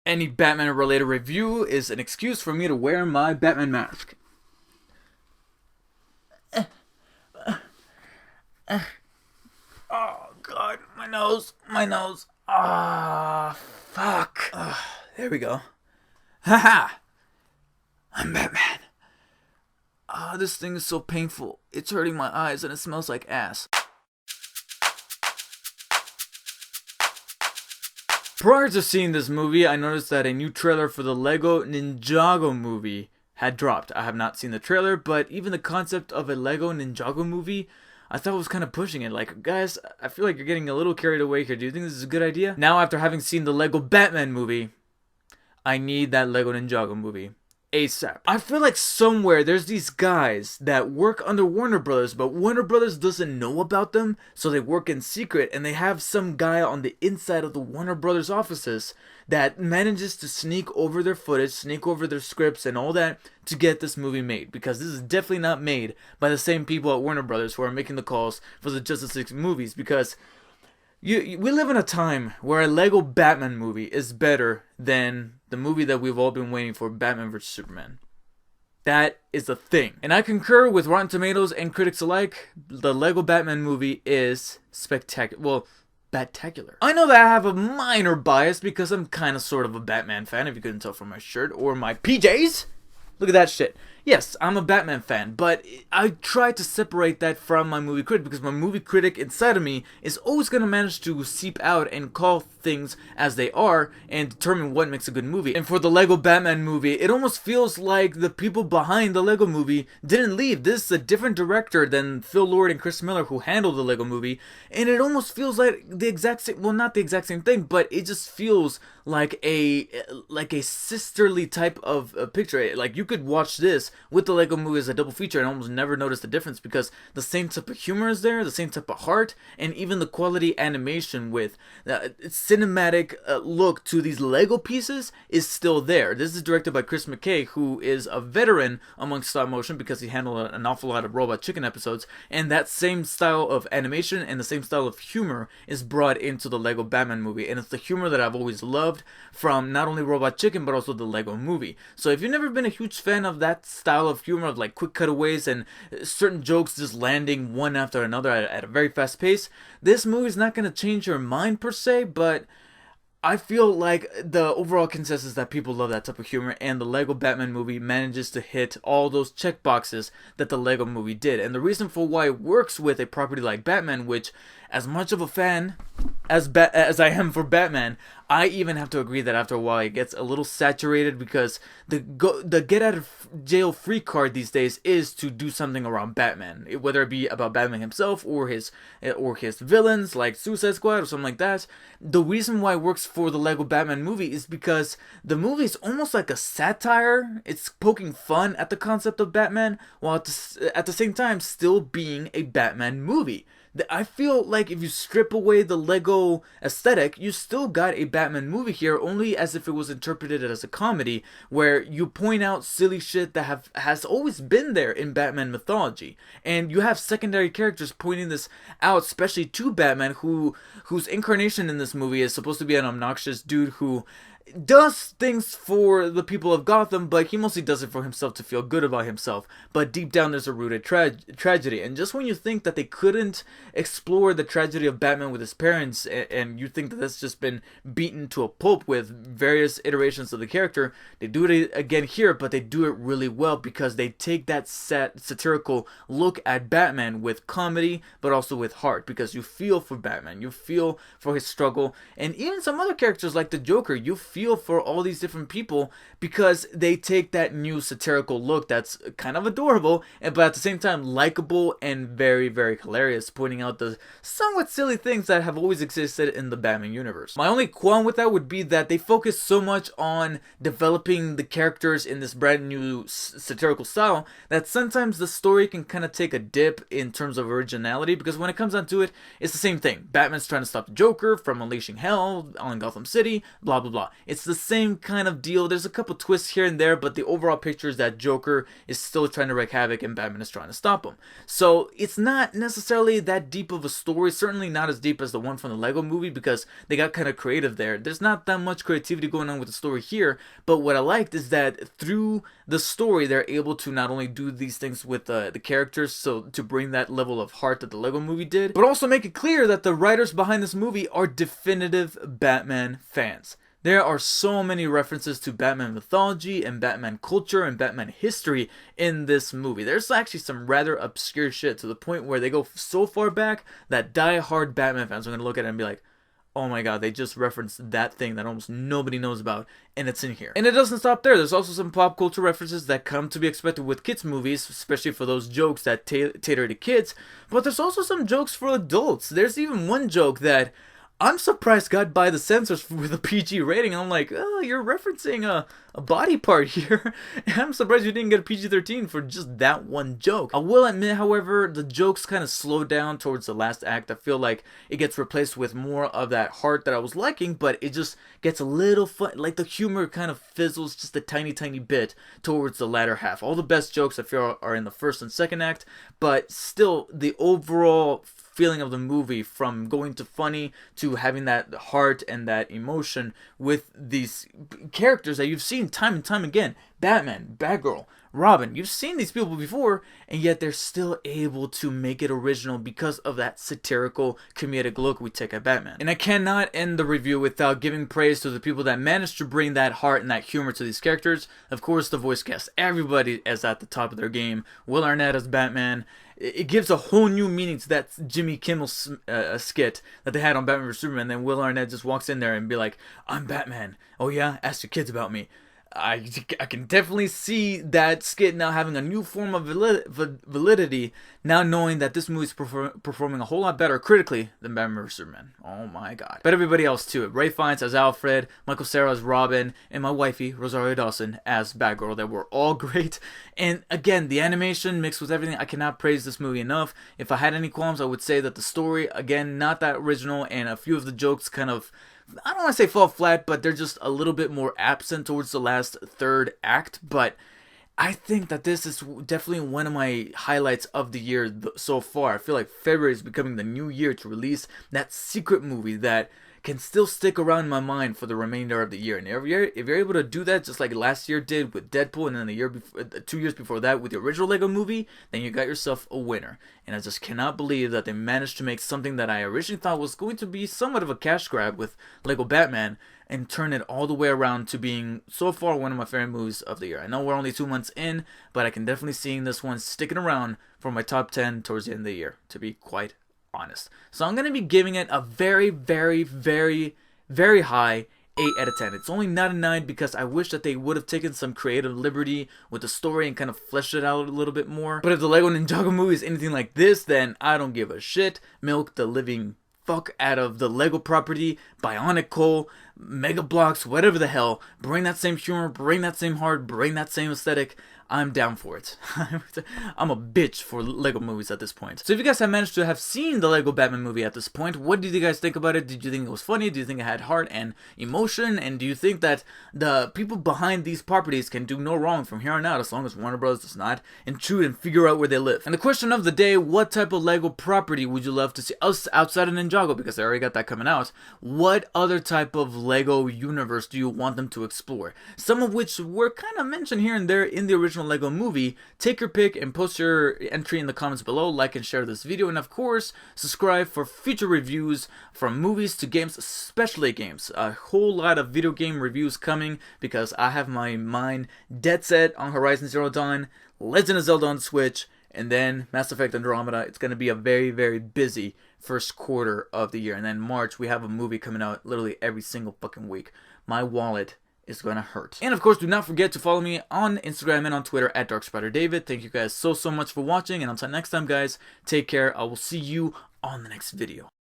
Any Batman related review is an excuse for me to wear my Batman mask. Oh god, my nose, my nose. Ah, fuck. There we go. Haha! I'm Batman. This thing is so painful. It's hurting my eyes and it smells like ass. Prior to seeing this movie, I noticed that a new trailer for the Lego Ninjago movie had dropped. I have not seen the trailer, but even the concept of a Lego Ninjago movie, I thought was kind of pushing it. Like, guys, I feel like you're getting a little carried away here. Do you think this is a good idea? Now, after having seen the Lego Batman movie, I need that Lego Ninjago movie ASAP. I feel like somewhere there's these guys that work under Warner Brothers, but Warner Brothers doesn't know about them, so they work in secret, and they have some guy on the inside of the Warner Brothers offices that manages to sneak over their footage, sneak over their scripts and all that to get this movie made, because this is definitely not made by the same people at Warner Brothers who are making the calls for the Justice League movies, because we live in a time where a Lego Batman movie is better than the movie that we've all been waiting for, Batman vs Superman. That is a thing. And I concur with Rotten Tomatoes and critics alike. The Lego Batman movie is spectacular. Well, Bat-tacular. I know that I have a minor bias because I'm kind of sort of a Batman fan, if you couldn't tell from my shirt or my PJs. Look at that shit. Yes, I'm a Batman fan, but I try to separate that from my movie critic, because my movie critic inside of me is always going to manage to seep out and call things as they are and determine what makes a good movie. And for the Lego Batman movie, it almost feels like the people behind the Lego movie didn't leave. This is a different director than Phil Lord and Chris Miller who handled the Lego movie, and it almost feels like the exact same, well, not the exact same thing, but it just feels like a sisterly type of picture. Like, you could watch this with the Lego movie as a double feature and almost never notice the difference, because the same type of humor is there, the same type of heart, and even the quality animation with cinematic look to these Lego pieces is still there. This is directed by Chris McKay, who is a veteran amongst stop motion because he handled an awful lot of Robot Chicken episodes, and that same style of animation and the same style of humor is brought into the Lego Batman movie, and it's the humor that I've always loved from not only Robot Chicken but also the Lego movie. So if you've never been a huge fan of that style of humor, of like quick cutaways and certain jokes just landing one after another at a very fast pace, this movie is not going to change your mind per se, but I feel like the overall consensus is that people love that type of humor, and the Lego Batman movie manages to hit all those check boxes that the Lego movie did. And the reason for why it works with a property like Batman, which, as much of a fan as I am for Batman, I even have to agree that after a while it gets a little saturated, because the get out of jail free card these days is to do something around Batman, whether it be about Batman himself or his villains like Suicide Squad or something like that. The reason why it works for the Lego Batman movie is because the movie is almost like a satire. It's poking fun at the concept of Batman, while at the same time still being a Batman movie. I feel like if you strip away the Lego aesthetic, you still got a Batman movie here, only as if it was interpreted as a comedy, where you point out silly shit that has always been there in Batman mythology, and you have secondary characters pointing this out, especially to Batman, whose incarnation in this movie is supposed to be an obnoxious dude who does things for the people of Gotham, but he mostly does it for himself to feel good about himself. But deep down there's a rooted tragedy. And just when you think that they couldn't explore the tragedy of Batman with his parents, and you think that that's just been beaten to a pulp with various iterations of the character, they do it again here, but they do it really well, because they take that satirical look at Batman with comedy, but also with heart, because you feel for Batman, you feel for his struggle, and even some other characters like the Joker, you feel for all these different people, because they take that new satirical look that's kind of adorable, but at the same time likable and very, very hilarious, pointing out the somewhat silly things that have always existed in the Batman universe. My only qualm with that would be that they focus so much on developing the characters in this brand new satirical style that sometimes the story can kind of take a dip in terms of originality, because when it comes down to it, it's the same thing. Batman's trying to stop the Joker from unleashing hell on Gotham City, blah blah blah. It's the same kind of deal. There's a couple twists here and there, but the overall picture is that Joker is still trying to wreak havoc and Batman is trying to stop him. So it's not necessarily that deep of a story, certainly not as deep as the one from the Lego movie, because they got kind of creative there. There's not that much creativity going on with the story here, but what I liked is that through the story, they're able to not only do these things with the characters, so to bring that level of heart that the Lego movie did, but also make it clear that the writers behind this movie are definitive Batman fans. There are so many references to Batman mythology and Batman culture and Batman history in this movie. There's actually some rather obscure shit to the point where they go so far back that die-hard Batman fans are going to look at it and be like, oh my god, they just referenced that thing that almost nobody knows about, and it's in here. And it doesn't stop there. There's also some pop culture references that come to be expected with kids' movies, especially for those jokes that cater to kids, but there's also some jokes for adults. There's even one joke that I'm surprised got by the censors with a PG rating. I'm like, oh, you're referencing a body part here. I'm surprised you didn't get a PG-13 for just that one joke. I will admit, however, the jokes kind of slow down towards the last act. I feel like it gets replaced with more of that heart that I was liking, but it just gets a little fun. Like the humor kind of fizzles just a tiny bit towards the latter half. All the best jokes I feel are in the first and second act, but still the overall feeling of the movie, from going to funny to having that heart and that emotion with these characters that you've seen time and time again. Batman, Batgirl, Robin. You've seen these people before, and yet they're still able to make it original because of that satirical, comedic look we take at Batman. And I cannot end the review without giving praise to the people that managed to bring that heart and that humor to these characters. Of course, the voice cast. Everybody is at the top of their game. Will Arnett as Batman. It gives a whole new meaning to that Jimmy Kimmel skit that they had on Batman vs Superman. Then Will Arnett just walks in there and be like, I'm Batman. Oh yeah? Ask your kids about me. I can definitely see that skit now having a new form of validity, now knowing that this movie's performing a whole lot better critically than Batman vs Superman. Oh my god. But everybody else too. Ray Fiennes as Alfred, Michael Cera as Robin, and my wifey, Rosario Dawson, as Batgirl. They were all great. And again, the animation mixed with everything, I cannot praise this movie enough. If I had any qualms, I would say that the story, again, not that original, and a few of the jokes kind of, I don't want to say fall flat, but they're just a little bit more absent towards the last third act. But I think that this is definitely one of my highlights of the year so far. I feel like February is becoming the new year to release that secret movie that can still stick around in my mind for the remainder of the year. And every year, if you're able to do that, just like last year did with Deadpool, and then the year before, 2 years before that with the original Lego movie, then you got yourself a winner. And I just cannot believe that they managed to make something that I originally thought was going to be somewhat of a cash grab with Lego Batman, and turn it all the way around to being so far one of my favorite movies of the year. I know we're only 2 months in, but I can definitely see this one sticking around for my top 10 towards the end of the year, to be quite honest. So I'm going to be giving it a very high 8 out of 10. It's only not a 9 because I wish that they would have taken some creative liberty with the story and kind of fleshed it out a little bit more. But if the Lego Ninjago movie is anything like this, then I don't give a shit. Milk the living fuck out of the Lego property, Bionic Coal, Mega Bloks, whatever the hell. Bring that same humor, bring that same heart, bring that same aesthetic. I'm down for it. I'm a bitch for Lego movies at this point. So if you guys have managed to have seen the Lego Batman movie at this point, what did you guys think about it? Did you think it was funny? Do you think it had heart and emotion? And do you think that the people behind these properties can do no wrong from here on out, as long as Warner Bros. Does not intrude and figure out where they live? And the question of the day, what type of Lego property would you love to see outside of Ninjago? Because I already got that coming out. What other type of Lego universe do you want them to explore? Some of which were kind of mentioned here and there in the original Lego movie. Take your pick and post your entry in the comments below. Like and share this video, and of course subscribe for future reviews from movies to games, especially games. A whole lot of video game reviews coming because I have my mind dead set on Horizon Zero Dawn, Legend of Zelda on Switch, and then Mass Effect Andromeda. It's going to be a very busy first quarter of the year, and then March we have a movie coming out literally every single fucking week. My wallet is gonna hurt. And of course, do not forget to follow me on Instagram and on Twitter at DarkSpiderDavid. Thank you guys so much for watching, and until next time guys, take care. I will see you on the next video.